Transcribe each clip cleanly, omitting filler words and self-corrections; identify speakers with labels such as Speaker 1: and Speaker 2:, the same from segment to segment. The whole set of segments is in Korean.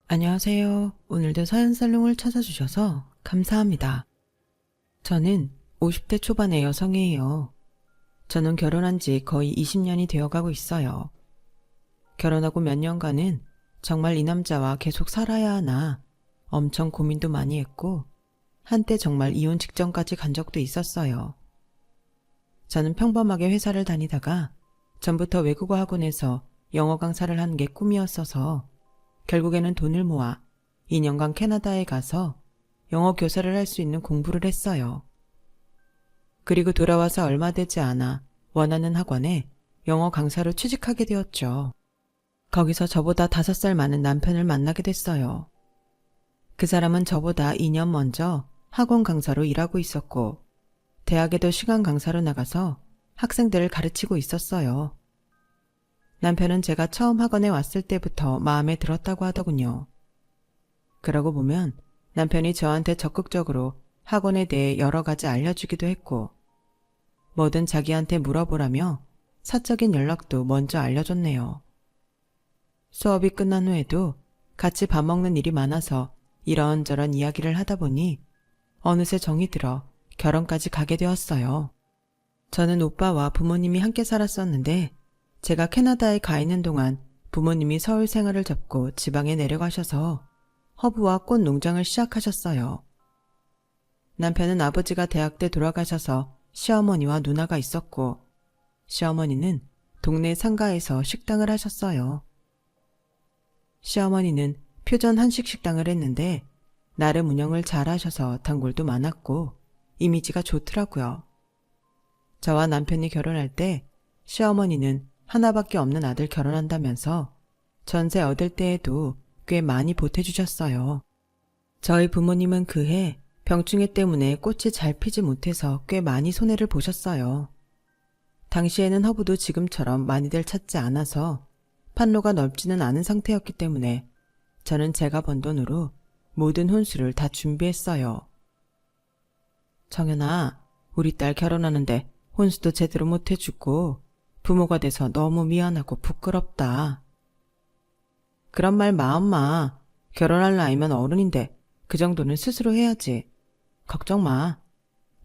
Speaker 1: 안녕하세요. 오늘도 서현살롱을 찾아주셔서 감사합니다. 저는 50대 초반의 여성이에요. 저는 결혼한 지 거의 20년이 되어가고 있어요. 결혼하고 몇 년간은 정말 이 남자와 계속 살아야 하나 엄청 고민도 많이 했고 한때 정말 이혼 직전까지 간 적도 있었어요. 저는 평범하게 회사를 다니다가 전부터 외국어 학원에서 영어 강사를 하는 게 꿈이었어서 결국에는 돈을 모아 2년간 캐나다에 가서 영어 교사를 할 수 있는 공부를 했어요. 그리고 돌아와서 얼마 되지 않아 원하는 학원에 영어 강사로 취직하게 되었죠. 거기서 저보다 5살 많은 남편을 만나게 됐어요. 그 사람은 저보다 2년 먼저 학원 강사로 일하고 있었고 대학에도 시간 강사로 나가서 학생들을 가르치고 있었어요. 남편은 제가 처음 학원에 왔을 때부터 마음에 들었다고 하더군요. 그러고 보면 남편이 저한테 적극적으로 학원에 대해 여러 가지 알려주기도 했고 뭐든 자기한테 물어보라며 사적인 연락도 먼저 알려줬네요. 수업이 끝난 후에도 같이 밥 먹는 일이 많아서 이런저런 이야기를 하다 보니 어느새 정이 들어 결혼까지 가게 되었어요. 저는 오빠와 부모님이 함께 살았었는데 제가 캐나다에 가 있는 동안 부모님이 서울 생활을 접고 지방에 내려가셔서 허브와 꽃 농장을 시작하셨어요. 남편은 아버지가 대학 때 돌아가셔서 시어머니와 누나가 있었고 시어머니는 동네 상가에서 식당을 하셨어요. 시어머니는 퓨전 한식 식당을 했는데 나름 운영을 잘 하셔서 단골도 많았고 이미지가 좋더라고요. 저와 남편이 결혼할 때 시어머니는 하나밖에 없는 아들 결혼한다면서 전세 얻을 때에도 꽤 많이 보태주셨어요. 저희 부모님은 그해 병충해 때문에 꽃이 잘 피지 못해서 꽤 많이 손해를 보셨어요. 당시에는 허브도 지금처럼 많이들 찾지 않아서 판로가 넓지는 않은 상태였기 때문에 저는 제가 번 돈으로 모든 혼수를 다 준비했어요. 정연아, 우리 딸 결혼하는데 혼수도 제대로 못 해주고 부모가 돼서 너무 미안하고 부끄럽다. 그런 말 마, 엄마. 결혼할 나이면 어른인데 그 정도는 스스로 해야지. 걱정 마.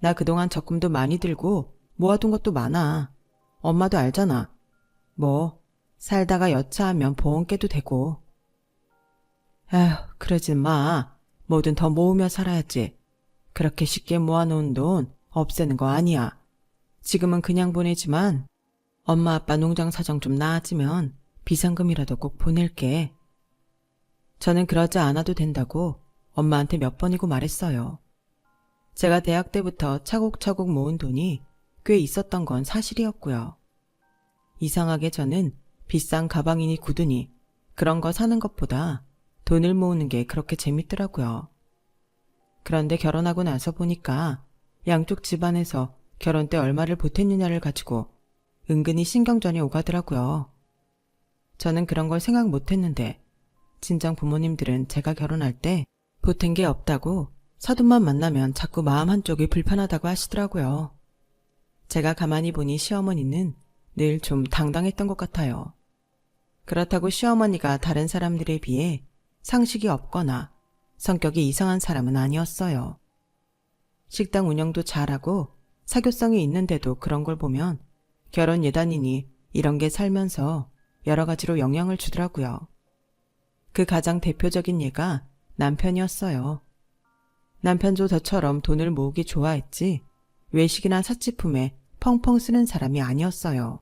Speaker 1: 나 그동안 적금도 많이 들고 모아둔 것도 많아. 엄마도 알잖아. 뭐 살다가 여차하면 보험 깨도 되고. 에휴, 그러지 마. 뭐든 더 모으며 살아야지. 그렇게 쉽게 모아놓은 돈 없애는 거 아니야. 지금은 그냥 보내지만 엄마 아빠 농장 사정 좀 나아지면 비상금이라도 꼭 보낼게. 저는 그러지 않아도 된다고 엄마한테 몇 번이고 말했어요. 제가 대학 때부터 차곡차곡 모은 돈이 꽤 있었던 건 사실이었고요. 이상하게 저는 비싼 가방이니 구두니 그런 거 사는 것보다 돈을 모으는 게 그렇게 재밌더라고요. 그런데 결혼하고 나서 보니까 양쪽 집안에서 결혼 때 얼마를 보탰느냐를 가지고 은근히 신경전이 오가더라고요. 저는 그런 걸 생각 못했는데 친정 부모님들은 제가 결혼할 때 보탠 게 없다고 사돈만 만나면 자꾸 마음 한쪽이 불편하다고 하시더라고요. 제가 가만히 보니 시어머니는 늘 좀 당당했던 것 같아요. 그렇다고 시어머니가 다른 사람들에 비해 상식이 없거나 성격이 이상한 사람은 아니었어요. 식당 운영도 잘하고 사교성이 있는데도 그런 걸 보면 결혼 예단이니 이런 게 살면서 여러 가지로 영향을 주더라고요. 그 가장 대표적인 예가 남편이었어요. 남편도 저처럼 돈을 모으기 좋아했지 외식이나 사치품에 펑펑 쓰는 사람이 아니었어요.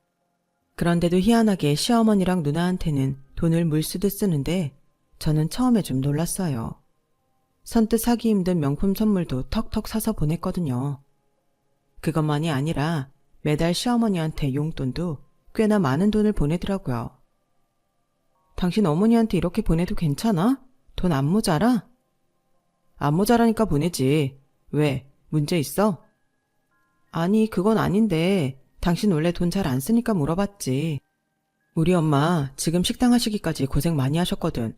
Speaker 1: 그런데도 희한하게 시어머니랑 누나한테는 돈을 물쓰듯 쓰는데 저는 처음에 좀 놀랐어요. 선뜻 사기 힘든 명품 선물도 턱턱 사서 보냈거든요. 그것만이 아니라 매달 시어머니한테 용돈도 꽤나 많은 돈을 보내더라고요. 당신 어머니한테 이렇게 보내도 괜찮아? 돈 안 모자라? 안 모자라니까 보내지. 왜? 문제 있어? 아니, 그건 아닌데 당신 원래 돈 잘 안 쓰니까 물어봤지. 우리 엄마 지금 식당 하시기까지 고생 많이 하셨거든.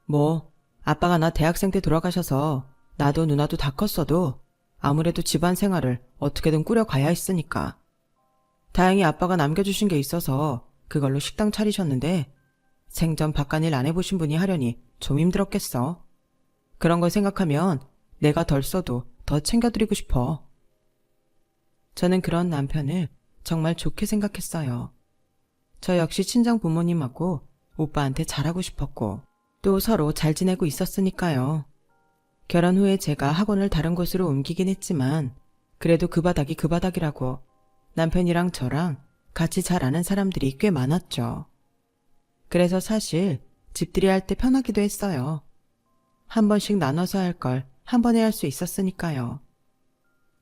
Speaker 1: 뭐 아빠가 나 대학생 때 돌아가셔서 나도 누나도 다 컸어도 아무래도 집안 생활을 어떻게든 꾸려가야 했으니까. 다행히 아빠가 남겨주신 게 있어서 그걸로 식당 차리셨는데 생전 바깥일 안 해보신 분이 하려니 좀 힘들었겠어. 그런 걸 생각하면 내가 덜 써도 더 챙겨드리고 싶어. 저는 그런 남편을 정말 좋게 생각했어요. 저 역시 친정 부모님하고 오빠한테 잘하고 싶었고 또 서로 잘 지내고 있었으니까요. 결혼 후에 제가 학원을 다른 곳으로 옮기긴 했지만 그래도 그 바닥이 그 바닥이라고 남편이랑 저랑 같이 잘 아는 사람들이 꽤 많았죠. 그래서 사실 집들이 할 때 편하기도 했어요. 한 번씩 나눠서 할 걸 한 번에 할 수 있었으니까요.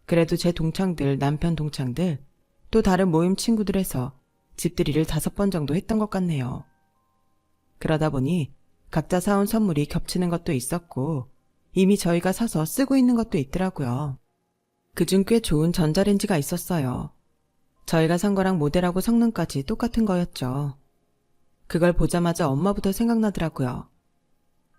Speaker 1: 그래도 제 동창들, 남편 동창들, 또 다른 모임 친구들에서 집들이를 5번 정도 했던 것 같네요. 그러다 보니 각자 사온 선물이 겹치는 것도 있었고 이미 저희가 사서 쓰고 있는 것도 있더라고요. 그중 꽤 좋은 전자레인지가 있었어요. 저희가 산 거랑 모델하고 성능까지 똑같은 거였죠. 그걸 보자마자 엄마부터 생각나더라고요.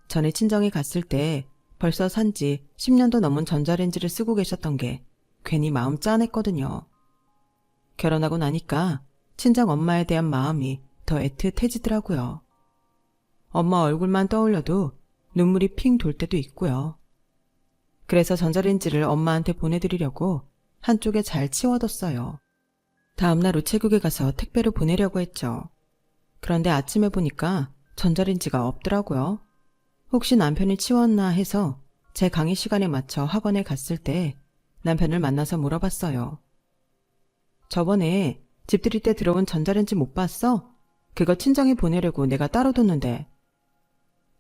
Speaker 1: 전에 친정에 갔을 때 벌써 산지 10년도 넘은 전자레인지를 쓰고 계셨던 게 괜히 마음 짠했거든요. 결혼하고 나니까 친정 엄마에 대한 마음이 더 애틋해지더라고요. 엄마 얼굴만 떠올려도 눈물이 핑 돌 때도 있고요. 그래서 전자레인지를 엄마한테 보내드리려고 한쪽에 잘 치워뒀어요. 다음날 우체국에 가서 택배를 보내려고 했죠. 그런데 아침에 보니까 전자레인지가 없더라고요. 혹시 남편이 치웠나 해서 제 강의 시간에 맞춰 학원에 갔을 때 남편을 만나서 물어봤어요. 저번에 집들이 때 들어온 전자레인지 못 봤어? 그거 친정에 보내려고 내가 따로 뒀는데.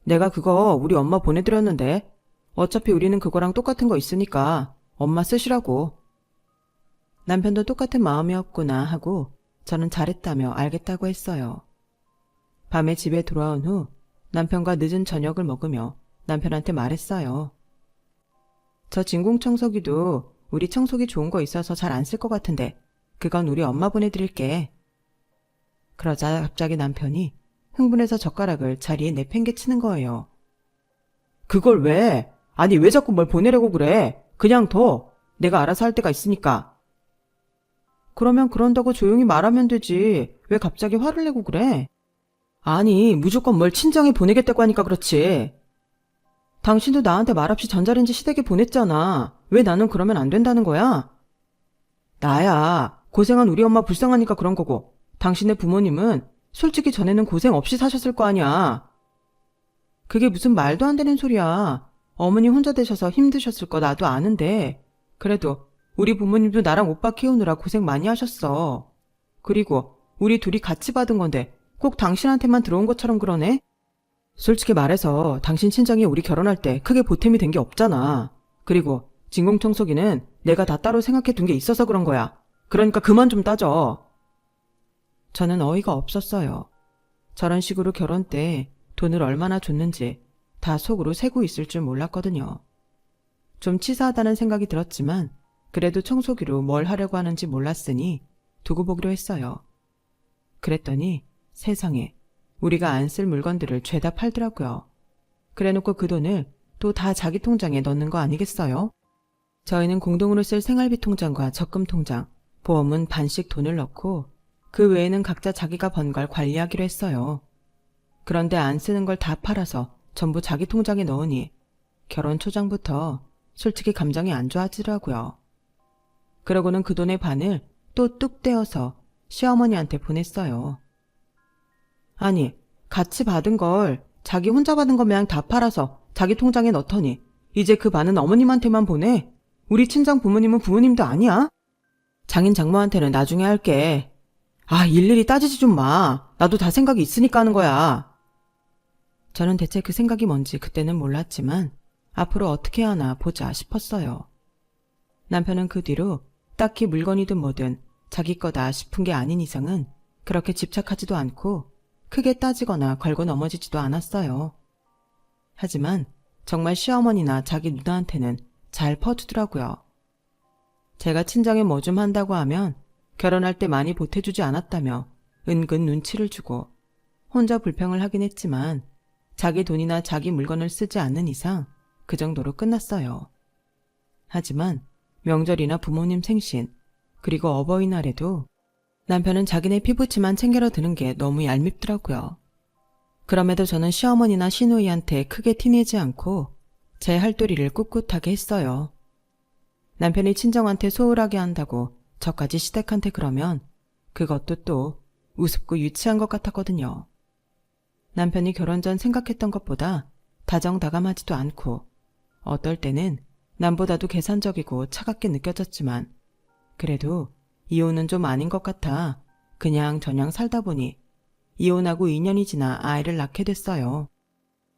Speaker 1: 내가 그거 우리 엄마 보내드렸는데 어차피 우리는 그거랑 똑같은 거 있으니까 엄마 쓰시라고. 남편도 똑같은 마음이었구나 하고 저는 잘했다며 알겠다고 했어요. 밤에 집에 돌아온 후 남편과 늦은 저녁을 먹으며 남편한테 말했어요. 저 진공청소기도 우리 청소기 좋은 거 있어서 잘 안 쓸 것 같은데 그건 우리 엄마 보내드릴게. 그러자 갑자기 남편이 흥분해서 젓가락을 자리에 내팽개치는 거예요. 그걸 왜? 아니 왜 자꾸 뭘 보내려고 그래? 그냥 둬. 내가 알아서 할 때가 있으니까. 그러면 그런다고 조용히 말하면 되지. 왜 갑자기 화를 내고 그래? 아니 무조건 뭘 친정에 보내겠다고 하니까 그렇지. 당신도 나한테 말없이 전자레인지 시댁에 보냈잖아. 왜 나는 그러면 안 된다는 거야? 나야 고생한 우리 엄마 불쌍하니까 그런 거고 당신네 부모님은 솔직히 전에는 고생 없이 사셨을 거 아니야. 그게 무슨 말도 안 되는 소리야. 어머니 혼자 되셔서 힘드셨을 거 나도 아는데 그래도 우리 부모님도 나랑 오빠 키우느라 고생 많이 하셨어. 그리고 우리 둘이 같이 받은 건데 꼭 당신한테만 들어온 것처럼 그러네? 솔직히 말해서 당신 친정이 우리 결혼할 때 크게 보탬이 된 게 없잖아. 그리고 진공청소기는 내가 다 따로 생각해 둔 게 있어서 그런 거야. 그러니까 그만 좀 따져. 저는 어이가 없었어요. 저런 식으로 결혼 때 돈을 얼마나 줬는지 다 속으로 세고 있을 줄 몰랐거든요. 좀 치사하다는 생각이 들었지만 그래도 청소기로 뭘 하려고 하는지 몰랐으니 두고 보기로 했어요. 그랬더니 세상에 우리가 안 쓸 물건들을 죄다 팔더라고요. 그래놓고 그 돈을 또 다 자기 통장에 넣는 거 아니겠어요? 저희는 공동으로 쓸 생활비 통장과 적금 통장, 보험은 반씩 돈을 넣고 그 외에는 각자 자기가 번 걸 관리하기로 했어요. 그런데 안 쓰는 걸 다 팔아서 전부 자기 통장에 넣으니 결혼 초장부터 솔직히 감정이 안 좋아지더라고요. 그러고는 그 돈의 반을 또 뚝 떼어서 시어머니한테 보냈어요. 아니, 같이 받은 걸 자기 혼자 받은 거면 다 팔아서 자기 통장에 넣더니 이제 그 반은 어머님한테만 보내? 우리 친정 부모님은 부모님도 아니야? 장인 장모한테는 나중에 할게. 아, 일일이 따지지 좀 마. 나도 다 생각이 있으니까 하는 거야. 저는 대체 그 생각이 뭔지 그때는 몰랐지만 앞으로 어떻게 하나 보자 싶었어요. 남편은 그 뒤로 딱히 물건이든 뭐든 자기 거다 싶은 게 아닌 이상은 그렇게 집착하지도 않고 크게 따지거나 걸고 넘어지지도 않았어요. 하지만 정말 시어머니나 자기 누나한테는 잘 퍼주더라고요. 제가 친정에 뭐 좀 한다고 하면 결혼할 때 많이 보태주지 않았다며 은근 눈치를 주고 혼자 불평을 하긴 했지만 자기 돈이나 자기 물건을 쓰지 않는 이상 그 정도로 끝났어요. 하지만 명절이나 부모님 생신 그리고 어버이날에도 남편은 자기네 피부치만 챙겨러 드는 게 너무 얄밉더라고요. 그럼에도 저는 시어머니나 시누이한테 크게 티내지 않고 제 할 도리를 꿋꿋하게 했어요. 남편이 친정한테 소홀하게 한다고 저까지 시댁한테 그러면 그것도 또 우습고 유치한 것 같았거든요. 남편이 결혼 전 생각했던 것보다 다정다감하지도 않고 어떨 때는 남보다도 계산적이고 차갑게 느껴졌지만 그래도 이혼은 좀 아닌 것 같아 그냥 저냥 살다 보니 이혼하고 2년이 지나 아이를 낳게 됐어요.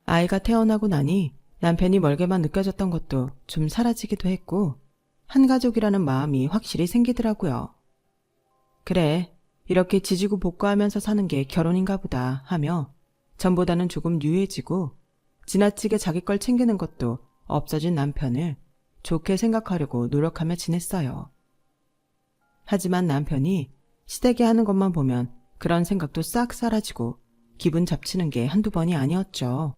Speaker 1: 아이가 태어나고 나니 남편이 멀게만 느껴졌던 것도 좀 사라지기도 했고 한 가족이라는 마음이 확실히 생기더라고요. 그래, 이렇게 지지고 볶고하면서 사는 게 결혼인가 보다 하며 전보다는 조금 유해지고 지나치게 자기 걸 챙기는 것도 없어진 남편을 좋게 생각하려고 노력하며 지냈어요. 하지만 남편이 시댁에 하는 것만 보면 그런 생각도 싹 사라지고 기분 잡치는 게 한두 번이 아니었죠.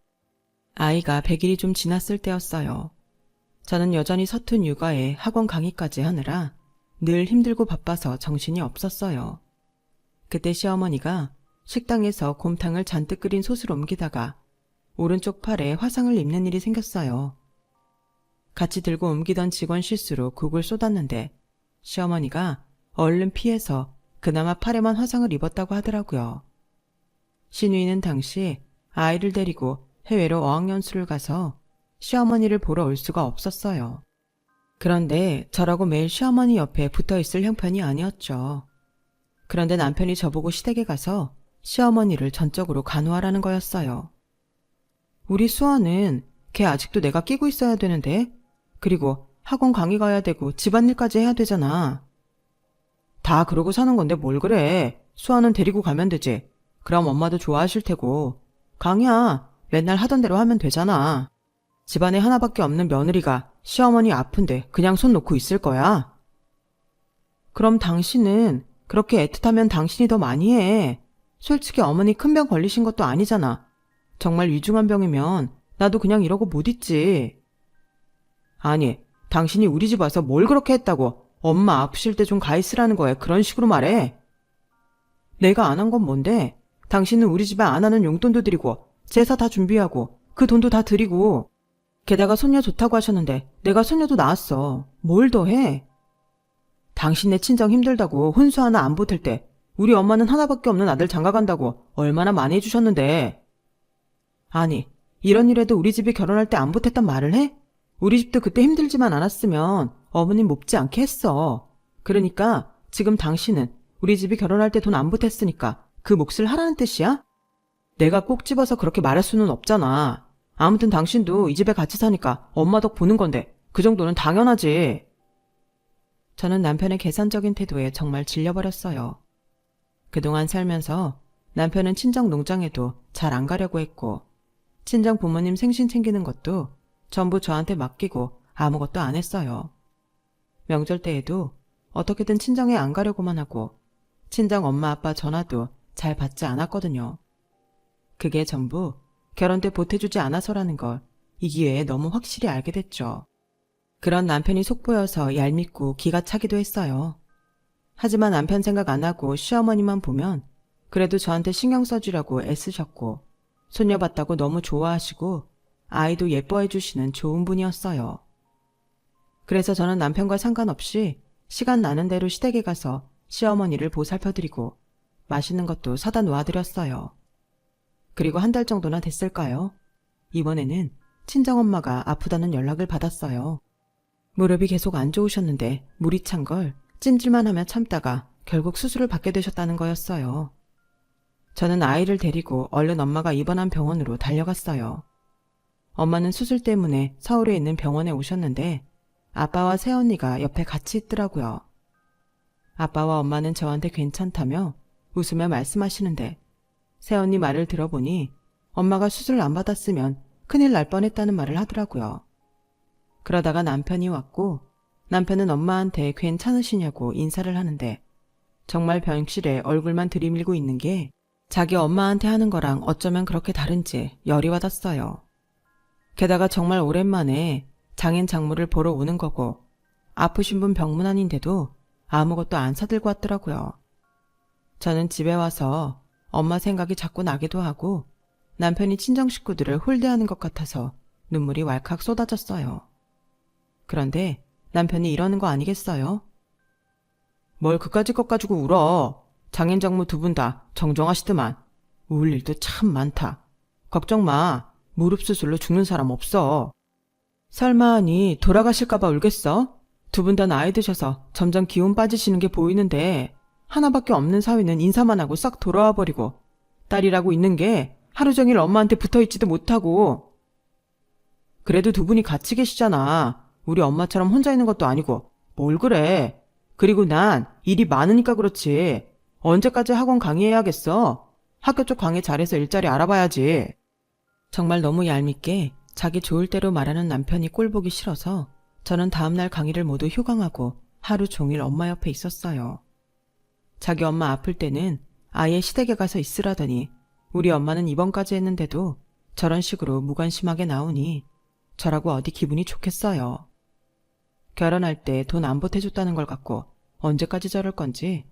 Speaker 1: 아이가 100일이 좀 지났을 때였어요. 저는 여전히 서툰 육아에 학원 강의까지 하느라 늘 힘들고 바빠서 정신이 없었어요. 그때 시어머니가 식당에서 곰탕을 잔뜩 끓인 솥을 옮기다가 오른쪽 팔에 화상을 입는 일이 생겼어요. 같이 들고 옮기던 직원 실수로 국을 쏟았는데 시어머니가 얼른 피해서 그나마 팔에만 화상을 입었다고 하더라고요. 시누이는 당시 아이를 데리고 해외로 어학연수를 가서 시어머니를 보러 올 수가 없었어요. 그런데 저라고 매일 시어머니 옆에 붙어있을 형편이 아니었죠. 그런데 남편이 저보고 시댁에 가서 시어머니를 전적으로 간호하라는 거였어요. 우리 수아는 걔 아직도 내가 끼고 있어야 되는데 그리고 학원 강의 가야 되고 집안일까지 해야 되잖아. 다 그러고 사는 건데 뭘 그래. 수아는 데리고 가면 되지. 그럼 엄마도 좋아하실 테고. 강이야 맨날 하던 대로 하면 되잖아. 집안에 하나밖에 없는 며느리가 시어머니 아픈데 그냥 손 놓고 있을 거야? 그럼 당신은 그렇게 애틋하면 당신이 더 많이 해. 솔직히 어머니 큰 병 걸리신 것도 아니잖아. 정말 위중한 병이면 나도 그냥 이러고 못 있지. 아니, 당신이 우리 집 와서 뭘 그렇게 했다고 엄마 아프실 때 좀 가 있으라는 거야. 그런 식으로 말해. 내가 안 한 건 뭔데? 당신은 우리 집에 안 하는 용돈도 드리고 제사 다 준비하고 그 돈도 다 드리고 게다가 손녀 좋다고 하셨는데 내가 손녀도 낳았어. 뭘 더 해? 당신네 친정 힘들다고 혼수 하나 안 보탤 때 우리 엄마는 하나밖에 없는 아들 장가간다고 얼마나 많이 해주셨는데. 아니, 이런 일에도 우리 집이 결혼할 때 안 보탰단 말을 해? 우리 집도 그때 힘들지만 않았으면 어머님 몹지 않게 했어. 그러니까 지금 당신은 우리 집이 결혼할 때 돈 안 보탰으니까 그 몫을 하라는 뜻이야? 내가 꼭 집어서 그렇게 말할 수는 없잖아. 아무튼 당신도 이 집에 같이 사니까 엄마 덕 보는 건데 그 정도는 당연하지. 저는 남편의 계산적인 태도에 정말 질려버렸어요. 그동안 살면서 남편은 친정 농장에도 잘 안 가려고 했고 친정 부모님 생신 챙기는 것도 전부 저한테 맡기고 아무것도 안 했어요. 명절 때에도 어떻게든 친정에 안 가려고만 하고 친정 엄마 아빠 전화도 잘 받지 않았거든요. 그게 전부 결혼 때 보태주지 않아서라는 걸 이 기회에 너무 확실히 알게 됐죠. 그런 남편이 속보여서 얄밉고 기가 차기도 했어요. 하지만 남편 생각 안 하고 시어머니만 보면 그래도 저한테 신경 써주려고 애쓰셨고 손녀 봤다고 너무 좋아하시고 아이도 예뻐해 주시는 좋은 분이었어요. 그래서 저는 남편과 상관없이 시간 나는 대로 시댁에 가서 시어머니를 보살펴드리고 맛있는 것도 사다 놓아드렸어요. 그리고 한 달 정도나 됐을까요? 이번에는 친정엄마가 아프다는 연락을 받았어요. 무릎이 계속 안 좋으셨는데 물이 찬 걸 찜질만 하며 참다가 결국 수술을 받게 되셨다는 거였어요. 저는 아이를 데리고 얼른 엄마가 입원한 병원으로 달려갔어요. 엄마는 수술 때문에 서울에 있는 병원에 오셨는데 아빠와 새언니가 옆에 같이 있더라고요. 아빠와 엄마는 저한테 괜찮다며 웃으며 말씀하시는데 새언니 말을 들어보니 엄마가 수술 안 받았으면 큰일 날 뻔했다는 말을 하더라고요. 그러다가 남편이 왔고 남편은 엄마한테 괜찮으시냐고 인사를 하는데 정말 병실에 얼굴만 들이밀고 있는 게 자기 엄마한테 하는 거랑 어쩌면 그렇게 다른지 열이 받았어요. 게다가 정말 오랜만에 장인 장모를 보러 오는 거고 아프신 분 병문안인데도 아무것도 안 사들고 왔더라고요. 저는 집에 와서 엄마 생각이 자꾸 나기도 하고 남편이 친정 식구들을 홀대하는 것 같아서 눈물이 왈칵 쏟아졌어요. 그런데 남편이 이러는 거 아니겠어요? 뭘 그까짓 것 가지고 울어. 장인장모 두 분 다 정정하시더만. 울 일도 참 많다. 걱정 마. 무릎 수술로 죽는 사람 없어. 설마 하니 돌아가실까봐 울겠어? 두 분 다 나이 드셔서 점점 기운 빠지시는 게 보이는데 하나밖에 없는 사위는 인사만 하고 싹 돌아와 버리고 딸이라고 있는 게 하루 종일 엄마한테 붙어있지도 못하고. 그래도 두 분이 같이 계시잖아. 우리 엄마처럼 혼자 있는 것도 아니고 뭘 그래. 그리고 난 일이 많으니까 그렇지. 언제까지 학원 강의해야겠어? 학교 쪽 강의 잘해서 일자리 알아봐야지. 정말 너무 얄밉게 자기 좋을 대로 말하는 남편이 꼴보기 싫어서 저는 다음날 강의를 모두 휴강하고 하루 종일 엄마 옆에 있었어요. 자기 엄마 아플 때는 아예 시댁에 가서 있으라더니 우리 엄마는 입원까지 했는데도 저런 식으로 무관심하게 나오니 저라고 어디 기분이 좋겠어요. 결혼할 때 돈 안 보태줬다는 걸 갖고 언제까지 저럴 건지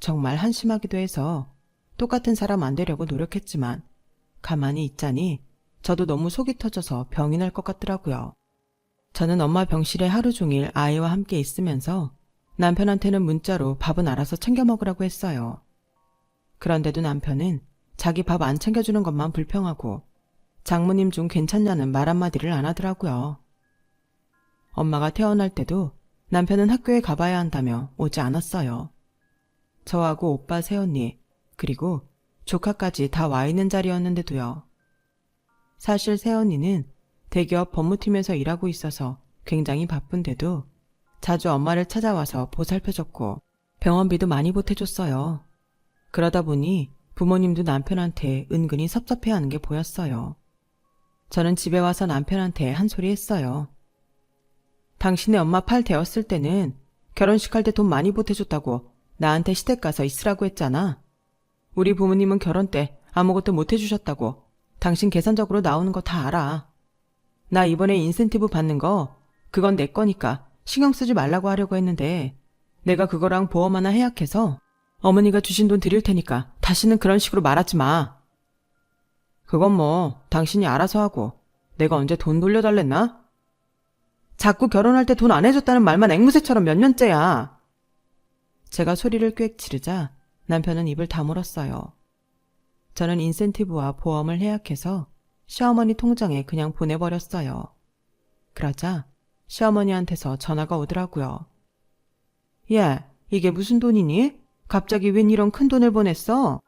Speaker 1: 정말 한심하기도 해서 똑같은 사람 안 되려고 노력했지만 가만히 있자니 저도 너무 속이 터져서 병이 날 것 같더라고요. 저는 엄마 병실에 하루 종일 아이와 함께 있으면서 남편한테는 문자로 밥은 알아서 챙겨 먹으라고 했어요. 그런데도 남편은 자기 밥 안 챙겨주는 것만 불평하고 장모님 좀 괜찮냐는 말 한마디를 안 하더라고요. 엄마가 퇴원할 때도 남편은 학교에 가봐야 한다며 오지 않았어요. 저하고 오빠 새언니 그리고 조카까지 다 와 있는 자리였는데도요. 사실 새언니는 대기업 법무팀에서 일하고 있어서 굉장히 바쁜데도 자주 엄마를 찾아와서 보살펴줬고 병원비도 많이 보태줬어요. 그러다 보니 부모님도 남편한테 은근히 섭섭해하는 게 보였어요. 저는 집에 와서 남편한테 한 소리 했어요. 당신네 엄마 팔 되었을 때는 결혼식 할 때 돈 많이 보태줬다고 나한테 시댁 가서 있으라고 했잖아. 우리 부모님은 결혼 때 아무것도 못 해주셨다고 당신 계산적으로 나오는 거 다 알아. 나 이번에 인센티브 받는 거 그건 내 거니까 신경 쓰지 말라고 하려고 했는데 내가 그거랑 보험 하나 해약해서 어머니가 주신 돈 드릴 테니까 다시는 그런 식으로 말하지 마. 그건 뭐 당신이 알아서 하고 내가 언제 돈 돌려달랬나? 자꾸 결혼할 때 돈 안 해줬다는 말만 앵무새처럼 몇 년째야. 제가 소리를 꽥 지르자 남편은 입을 다물었어요. 저는 인센티브와 보험을 해약해서 시어머니 통장에 그냥 보내버렸어요. 그러자 시어머니한테서 전화가 오더라고요. 야, 이게 무슨 돈이니? 갑자기 웬 이런 큰 돈을 보냈어?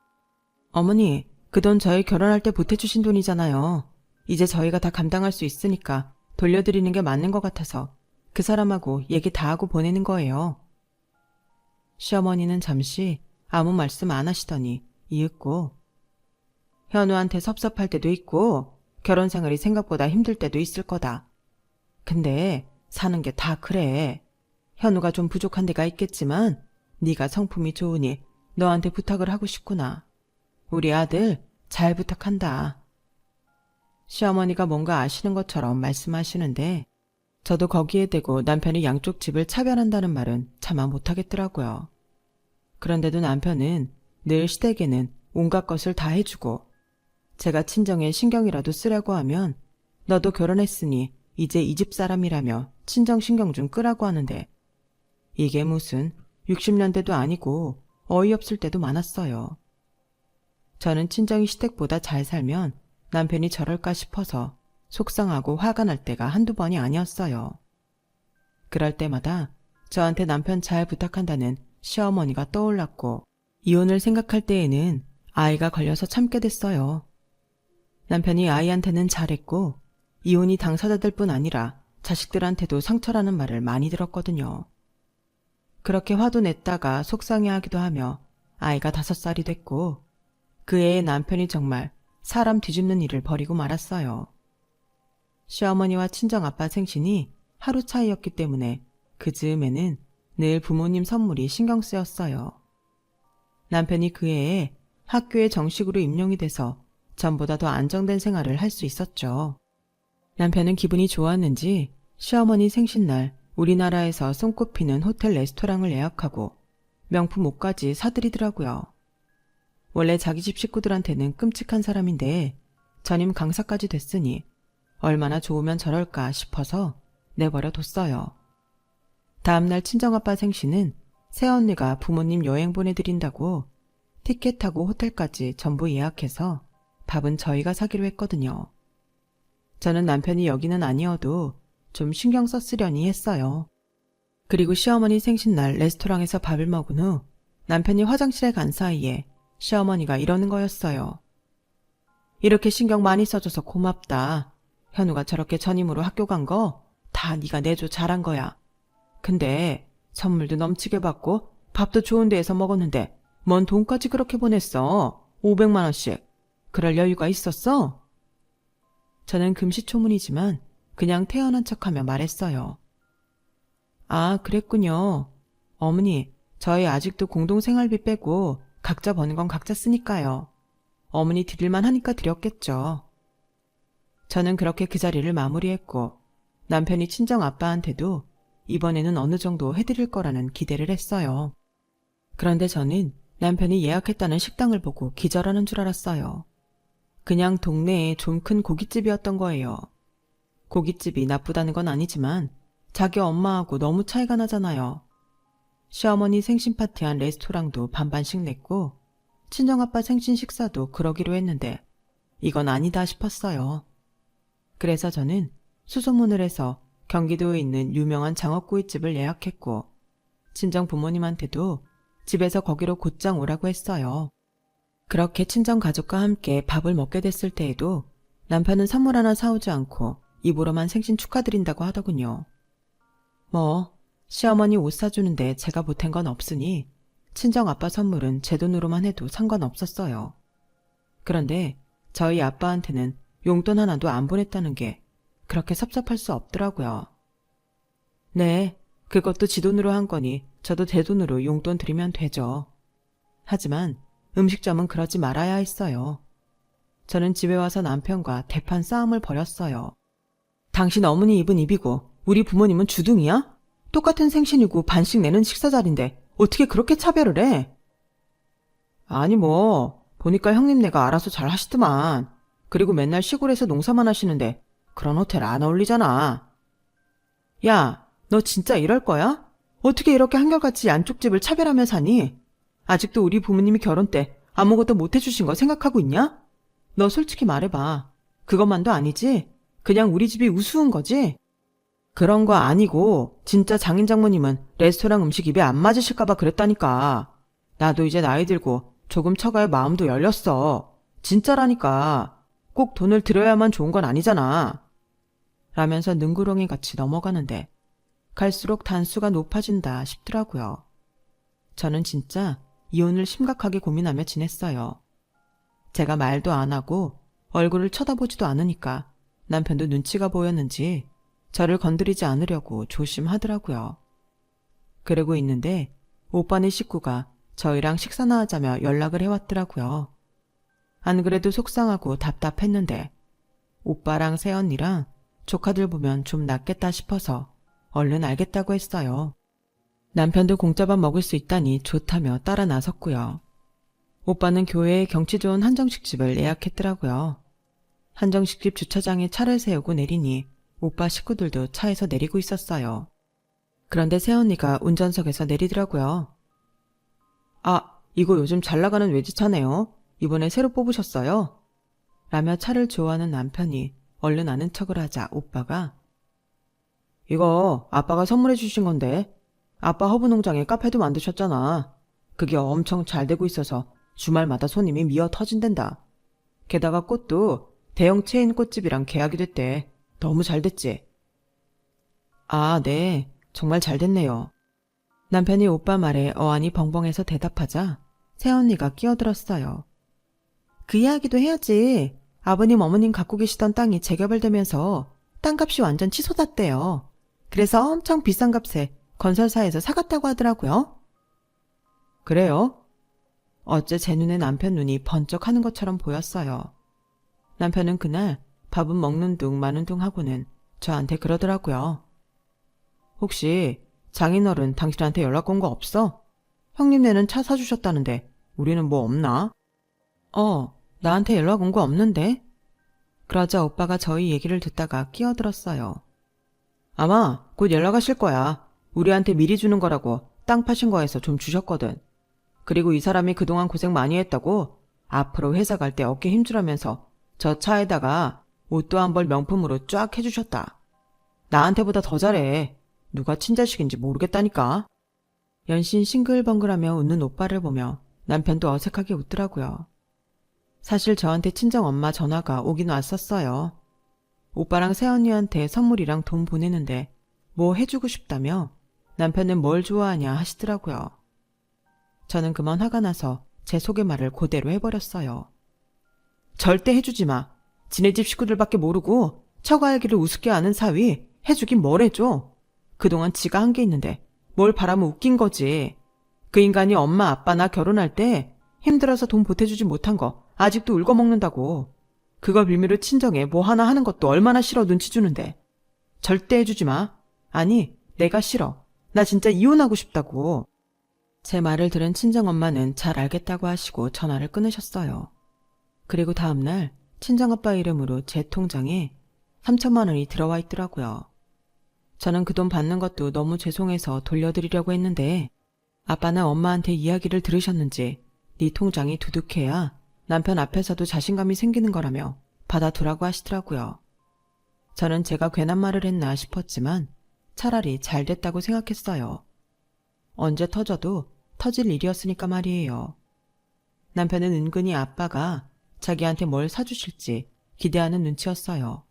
Speaker 1: 어머니, 그 돈 저희 결혼할 때 보태주신 돈이잖아요. 이제 저희가 다 감당할 수 있으니까 돌려드리는 게 맞는 것 같아서 그 사람하고 얘기 다 하고 보내는 거예요. 시어머니는 잠시 아무 말씀 안 하시더니 이윽고 현우한테 섭섭할 때도 있고 결혼 생활이 생각보다 힘들 때도 있을 거다. 근데 사는 게 다 그래. 현우가 좀 부족한 데가 있겠지만 네가 성품이 좋으니 너한테 부탁을 하고 싶구나. 우리 아들 잘 부탁한다. 시어머니가 뭔가 아시는 것처럼 말씀하시는데 저도 거기에 대고 남편이 양쪽 집을 차별한다는 말은 차마 못하겠더라고요. 그런데도 남편은 늘 시댁에는 온갖 것을 다 해주고 제가 친정에 신경이라도 쓰라고 하면 너도 결혼했으니 이제 이 집 사람이라며 친정 신경 좀 끄라고 하는데 이게 무슨 60년대도 아니고 어이없을 때도 많았어요. 저는 친정이 시댁보다 잘 살면 남편이 저럴까 싶어서 속상하고 화가 날 때가 한두 번이 아니었어요. 그럴 때마다 저한테 남편 잘 부탁한다는 시어머니가 떠올랐고 이혼을 생각할 때에는 아이가 걸려서 참게 됐어요. 남편이 아이한테는 잘했고 이혼이 당사자들 뿐 아니라 자식들한테도 상처라는 말을 많이 들었거든요. 그렇게 화도 냈다가 속상해하기도 하며 아이가 5살이 됐고 그 애의 남편이 정말 사람 뒤집는 일을 벌이고 말았어요. 시어머니와 친정아빠 생신이 하루 차이였기 때문에 그 즈음에는 늘 부모님 선물이 신경 쓰였어요. 남편이 그 해에 학교에 정식으로 임용이 돼서 전보다 더 안정된 생활을 할 수 있었죠. 남편은 기분이 좋았는지 시어머니 생신날 우리나라에서 손꼽히는 호텔 레스토랑을 예약하고 명품 옷까지 사드리더라고요. 원래 자기 집 식구들한테는 끔찍한 사람인데 전임 강사까지 됐으니 얼마나 좋으면 저럴까 싶어서 내버려 뒀어요. 다음날 친정아빠 생신은 새언니가 부모님 여행 보내드린다고 티켓하고 호텔까지 전부 예약해서 밥은 저희가 사기로 했거든요. 저는 남편이 여기는 아니어도 좀 신경 썼으려니 했어요. 그리고 시어머니 생신날 레스토랑에서 밥을 먹은 후 남편이 화장실에 간 사이에 시어머니가 이러는 거였어요. 이렇게 신경 많이 써줘서 고맙다. 현우가 저렇게 전임으로 학교 간 거 다 네가 내줘 잘한 거야. 근데 선물도 넘치게 받고 밥도 좋은 데에서 먹었는데 뭔 돈까지 그렇게 보냈어. 500만 원씩. 그럴 여유가 있었어? 저는 금시초문이지만 그냥 태어난 척하며 말했어요. 아, 그랬군요. 어머니, 저희 아직도 공동생활비 빼고 각자 버는 건 각자 쓰니까요. 어머니 드릴만 하니까 드렸겠죠. 저는 그렇게 그 자리를 마무리했고 남편이 친정 아빠한테도 이번에는 어느 정도 해드릴 거라는 기대를 했어요. 그런데 저는 남편이 예약했다는 식당을 보고 기절하는 줄 알았어요. 그냥 동네에 좀 큰 고깃집이었던 거예요. 고깃집이 나쁘다는 건 아니지만 자기 엄마하고 너무 차이가 나잖아요. 시어머니 생신 파티한 레스토랑도 반반씩 냈고 친정아빠 생신 식사도 그러기로 했는데 이건 아니다 싶었어요. 그래서 저는 수소문을 해서 경기도에 있는 유명한 장어구이집을 예약했고 친정 부모님한테도 집에서 거기로 곧장 오라고 했어요. 그렇게 친정 가족과 함께 밥을 먹게 됐을 때에도 남편은 선물 하나 사오지 않고 입으로만 생신 축하드린다고 하더군요. 뭐 시어머니 옷 사주는데 제가 보탠 건 없으니 친정 아빠 선물은 제 돈으로만 해도 상관없었어요. 그런데 저희 아빠한테는 용돈 하나도 안 보냈다는 게 그렇게 섭섭할 수 없더라고요. 네, 그것도 지 돈으로 한 거니 저도 제 돈으로 용돈 드리면 되죠. 하지만 음식점은 그러지 말아야 했어요. 저는 집에 와서 남편과 대판 싸움을 벌였어요. 당신 어머니 입은 입이고 우리 부모님은 주둥이야? 똑같은 생신이고 반씩 내는 식사 자리인데 어떻게 그렇게 차별을 해? 아니 뭐 보니까 형님네가 알아서 잘 하시더만. 그리고 맨날 시골에서 농사만 하시는데 그런 호텔 안 어울리잖아. 야, 너 진짜 이럴 거야? 어떻게 이렇게 한결같이 양쪽 집을 차별하며 사니? 아직도 우리 부모님이 결혼 때 아무것도 못 해주신 거 생각하고 있냐? 너 솔직히 말해봐. 그것만도 아니지? 그냥 우리 집이 우스운 거지? 그런 거 아니고 진짜 장인 장모님은 레스토랑 음식 입에 안 맞으실까봐 그랬다니까. 나도 이제 나이 들고 조금 처가의 마음도 열렸어. 진짜라니까. 꼭 돈을 들여야만 좋은 건 아니잖아. 라면서 능구렁이 같이 넘어가는데 갈수록 단수가 높아진다 싶더라고요. 저는 진짜 이혼을 심각하게 고민하며 지냈어요. 제가 말도 안 하고 얼굴을 쳐다보지도 않으니까 남편도 눈치가 보였는지 저를 건드리지 않으려고 조심하더라고요. 그러고 있는데 오빠네 식구가 저희랑 식사나 하자며 연락을 해왔더라고요. 안 그래도 속상하고 답답했는데 오빠랑 새언니랑 조카들 보면 좀 낫겠다 싶어서 얼른 알겠다고 했어요. 남편도 공짜밥 먹을 수 있다니 좋다며 따라 나섰고요. 오빠는 교회에 경치 좋은 한정식집을 예약했더라고요. 한정식집 주차장에 차를 세우고 내리니 오빠 식구들도 차에서 내리고 있었어요. 그런데 새언니가 운전석에서 내리더라고요. 아, 이거 요즘 잘 나가는 외제차네요. 이번에 새로 뽑으셨어요? 라며 차를 좋아하는 남편이 얼른 아는 척을 하자 오빠가 이거 아빠가 선물해 주신 건데 아빠 허브 농장에 카페도 만드셨잖아. 그게 엄청 잘 되고 있어서 주말마다 손님이 미어 터진댄다. 게다가 꽃도 대형 체인 꽃집이랑 계약이 됐대. 너무 잘 됐지? 아, 네. 정말 잘 됐네요. 남편이 오빠 말에 어안이 벙벙해서 대답하자 새언니가 끼어들었어요. 그 이야기도 해야지. 아버님 어머님 갖고 계시던 땅이 재개발되면서 땅값이 완전 치솟았대요. 그래서 엄청 비싼 값에 건설사에서 사갔다고 하더라고요. 그래요? 어째 제 눈에 남편 눈이 번쩍하는 것처럼 보였어요. 남편은 그날 밥은 먹는 둥 마는 둥 하고는 저한테 그러더라고요. 혹시 장인어른 당신한테 연락 온 거 없어? 형님네는 차 사주셨다는데 우리는 뭐 없나? 나한테 연락 온 거 없는데? 그러자 오빠가 저희 얘기를 듣다가 끼어들었어요. 아마 곧 연락하실 거야. 우리한테 미리 주는 거라고 땅 파신 거에서 좀 주셨거든. 그리고 이 사람이 그동안 고생 많이 했다고 앞으로 회사 갈 때 어깨 힘주라면서 저 차에다가 옷도 한 벌 명품으로 쫙 해주셨다. 나한테보다 더 잘해. 누가 친자식인지 모르겠다니까. 연신 싱글벙글하며 웃는 오빠를 보며 남편도 어색하게 웃더라고요. 사실 저한테 친정엄마 전화가 오긴 왔었어요. 오빠랑 새언니한테 선물이랑 돈 보내는데 뭐 해주고 싶다며 남편은 뭘 좋아하냐 하시더라고요. 저는 그만 화가 나서 제 소개말을 그대로 해버렸어요. 절대 해주지 마. 지네 집 식구들밖에 모르고 처가알기를 우습게 아는 사위 해주긴 뭘 해줘. 그동안 지가 한 게 있는데 뭘 바라면 웃긴 거지. 그 인간이 엄마 아빠 나 결혼할 때 힘들어서 돈 보태주지 못한 거 아직도 울고먹는다고. 그걸 빌미로 친정에 뭐 하나 하는 것도 얼마나 싫어 눈치 주는데. 절대 해주지 마. 아니 내가 싫어. 나 진짜 이혼하고 싶다고. 제 말을 들은 친정엄마는 잘 알겠다고 하시고 전화를 끊으셨어요. 그리고 다음날 친정아빠 이름으로 제 통장에 3천만 원이 들어와 있더라고요. 저는 그 돈 받는 것도 너무 죄송해서 돌려드리려고 했는데 아빠는 엄마한테 이야기를 들으셨는지 네 통장이 두둑해야 남편 앞에서도 자신감이 생기는 거라며 받아두라고 하시더라고요. 저는 제가 괜한 말을 했나 싶었지만 차라리 잘 됐다고 생각했어요. 언제 터져도 터질 일이었으니까 말이에요. 남편은 은근히 아빠가 자기한테 뭘 사주실지 기대하는 눈치였어요.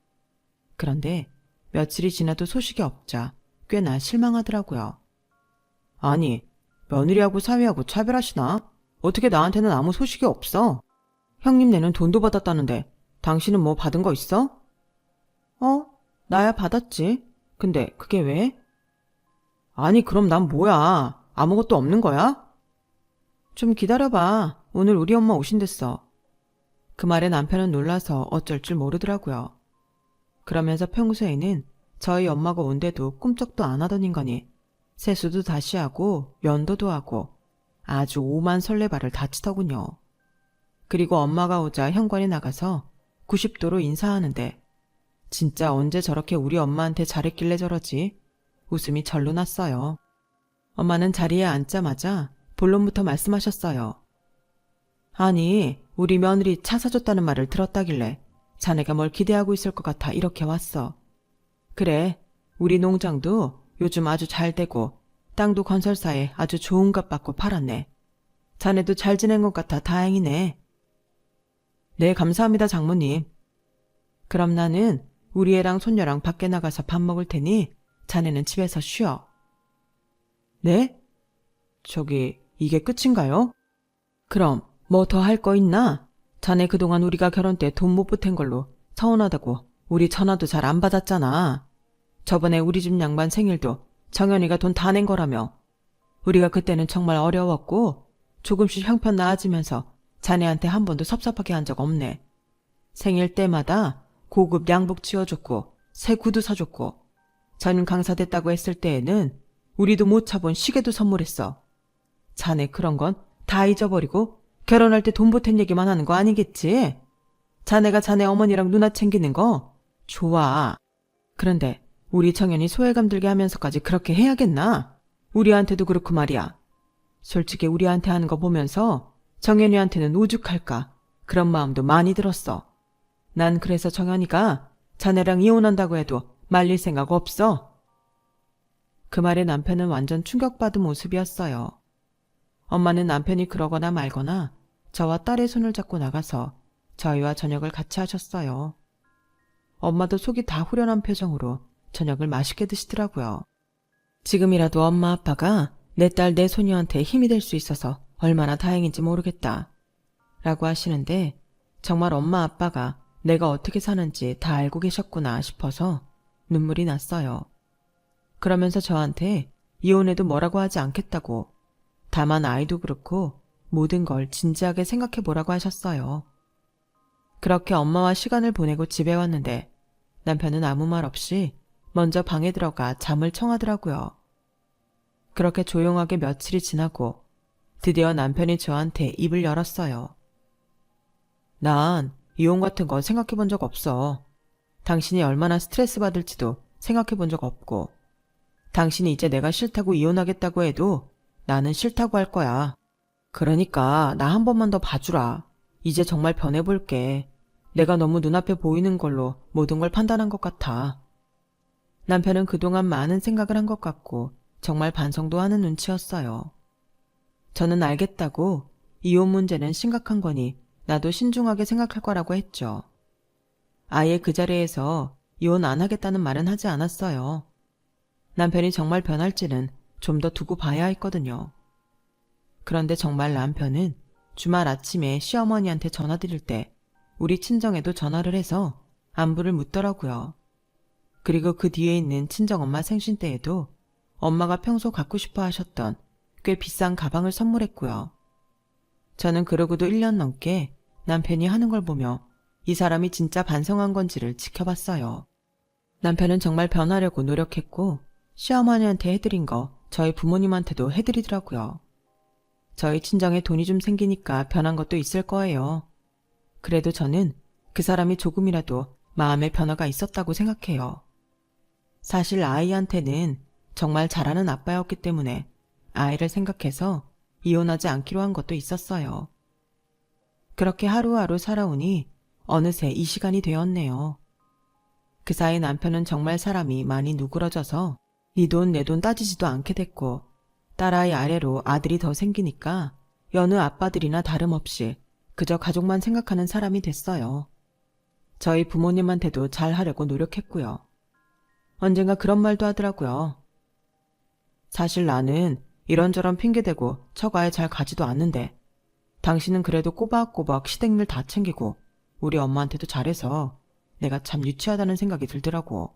Speaker 1: 그런데 며칠이 지나도 소식이 없자 꽤나 실망하더라고요. 아니, 며느리하고 사위하고 차별하시나? 어떻게 나한테는 아무 소식이 없어? 형님네는 돈도 받았다는데 당신은 뭐 받은 거 있어? 나야 받았지. 근데 그게 왜? 아니 그럼 난 뭐야? 아무것도 없는 거야? 좀 기다려봐. 오늘 우리 엄마 오신댔어. 그 말에 남편은 놀라서 어쩔 줄 모르더라고요. 그러면서 평소에는 저희 엄마가 온데도 꿈쩍도 안 하던 인간이 세수도 다시 하고 면도도 하고 아주 오만 설레발을 다 치더군요. 그리고 엄마가 오자 현관에 나가서 90도로 인사하는데 진짜 언제 저렇게 우리 엄마한테 잘했길래 저러지? 웃음이 절로 났어요. 엄마는 자리에 앉자마자 본론부터 말씀하셨어요. 아니, 우리 며느리 차 사줬다는 말을 들었다길래 자네가 뭘 기대하고 있을 것 같아 이렇게 왔어. 그래, 우리 농장도 요즘 아주 잘 되고 땅도 건설사에 아주 좋은 값 받고 팔았네. 자네도 잘 지낸 것 같아 다행이네. 네, 감사합니다 장모님. 그럼 나는 우리 애랑 손녀랑 밖에 나가서 밥 먹을 테니 자네는 집에서 쉬어. 네? 저기 이게 끝인가요? 그럼 뭐 더 할 거 있나? 자네 그동안 우리가 결혼 때 돈 못 보탠 걸로 서운하다고 우리 전화도 잘 안 받았잖아. 저번에 우리 집 양반 생일도 정연이가 돈 다 낸 거라며. 우리가 그때는 정말 어려웠고 조금씩 형편 나아지면서 자네한테 한 번도 섭섭하게 한 적 없네. 생일 때마다 고급 양복 지어줬고 새 구두 사줬고 전임 강사 됐다고 했을 때에는 우리도 못 차본 시계도 선물했어. 자네 그런 건 다 잊어버리고 결혼할 때 돈 보탠 얘기만 하는 거 아니겠지? 자네가 자네 어머니랑 누나 챙기는 거 좋아. 그런데 우리 정연이 소외감 들게 하면서까지 그렇게 해야겠나? 우리한테도 그렇고 말이야. 솔직히 우리한테 하는 거 보면서 정연이한테는 오죽할까 그런 마음도 많이 들었어. 난 그래서 정연이가 자네랑 이혼한다고 해도 말릴 생각 없어. 그 말에 남편은 완전 충격받은 모습이었어요. 엄마는 남편이 그러거나 말거나 저와 딸의 손을 잡고 나가서 저희와 저녁을 같이 하셨어요. 엄마도 속이 다 후련한 표정으로 저녁을 맛있게 드시더라고요. 지금이라도 엄마 아빠가 내 딸 내 소녀한테 힘이 될 수 있어서 얼마나 다행인지 모르겠다 라고 하시는데 정말 엄마 아빠가 내가 어떻게 사는지 다 알고 계셨구나 싶어서 눈물이 났어요. 그러면서 저한테 이혼해도 뭐라고 하지 않겠다고, 다만 아이도 그렇고 모든 걸 진지하게 생각해 보라고 하셨어요. 그렇게 엄마와 시간을 보내고 집에 왔는데 남편은 아무 말 없이 먼저 방에 들어가 잠을 청하더라고요. 그렇게 조용하게 며칠이 지나고 드디어 남편이 저한테 입을 열었어요. 난 이혼 같은 거 생각해 본 적 없어. 당신이 얼마나 스트레스 받을지도 생각해 본 적 없고, 당신이 이제 내가 싫다고 이혼하겠다고 해도 나는 싫다고 할 거야. 그러니까 나 한 번만 더 봐주라. 이제 정말 변해볼게. 내가 너무 눈앞에 보이는 걸로 모든 걸 판단한 것 같아. 남편은 그동안 많은 생각을 한 것 같고 정말 반성도 하는 눈치였어요. 저는 알겠다고, 이혼 문제는 심각한 거니 나도 신중하게 생각할 거라고 했죠. 아예 그 자리에서 이혼 안 하겠다는 말은 하지 않았어요. 남편이 정말 변할지는 좀 더 두고 봐야 했거든요. 그런데 정말 남편은 주말 아침에 시어머니한테 전화드릴 때 우리 친정에도 전화를 해서 안부를 묻더라고요. 그리고 그 뒤에 있는 친정엄마 생신 때에도 엄마가 평소 갖고 싶어 하셨던 꽤 비싼 가방을 선물했고요. 저는 그러고도 1년 넘게 남편이 하는 걸 보며 이 사람이 진짜 반성한 건지를 지켜봤어요. 남편은 정말 변하려고 노력했고 시어머니한테 해드린 거 저희 부모님한테도 해드리더라고요. 저희 친정에 돈이 좀 생기니까 변한 것도 있을 거예요. 그래도 저는 그 사람이 조금이라도 마음의 변화가 있었다고 생각해요. 사실 아이한테는 정말 잘하는 아빠였기 때문에 아이를 생각해서 이혼하지 않기로 한 것도 있었어요. 그렇게 하루하루 살아오니 어느새 이 시간이 되었네요. 그 사이 남편은 정말 사람이 많이 누그러져서 네 돈 내 돈 따지지도 않게 됐고, 딸아이 아래로 아들이 더 생기니까 여느 아빠들이나 다름없이 그저 가족만 생각하는 사람이 됐어요. 저희 부모님한테도 잘하려고 노력했고요. 언젠가 그런 말도 하더라고요. 사실 나는 이런저런 핑계대고 처가에 잘 가지도 않는데 당신은 그래도 꼬박꼬박 시댁일 다 챙기고 우리 엄마한테도 잘해서 내가 참 유치하다는 생각이 들더라고.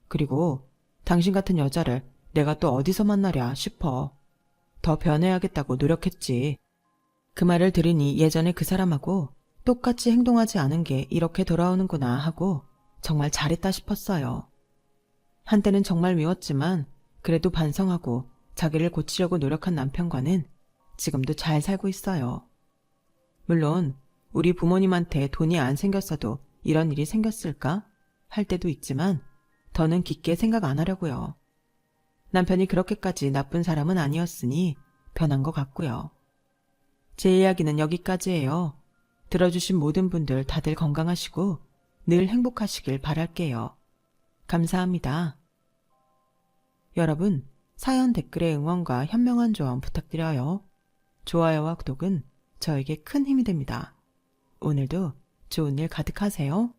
Speaker 1: 그리고 당신 같은 여자를 내가 또 어디서 만나랴 싶어. 더 변해야겠다고 노력했지. 그 말을 들으니 예전에 그 사람하고 똑같이 행동하지 않은 게 이렇게 돌아오는구나 하고 정말 잘했다 싶었어요. 한때는 정말 미웠지만 그래도 반성하고 자기를 고치려고 노력한 남편과는 지금도 잘 살고 있어요. 물론 우리 부모님한테 돈이 안 생겼어도 이런 일이 생겼을까 할 때도 있지만 더는 깊게 생각 안 하려고요. 남편이 그렇게까지 나쁜 사람은 아니었으니 변한 것 같고요. 제 이야기는 여기까지예요. 들어주신 모든 분들 다들 건강하시고 늘 행복하시길 바랄게요. 감사합니다. 여러분, 사연 댓글에 응원과 현명한 조언 부탁드려요. 좋아요와 구독은 저에게 큰 힘이 됩니다. 오늘도 좋은 일 가득하세요.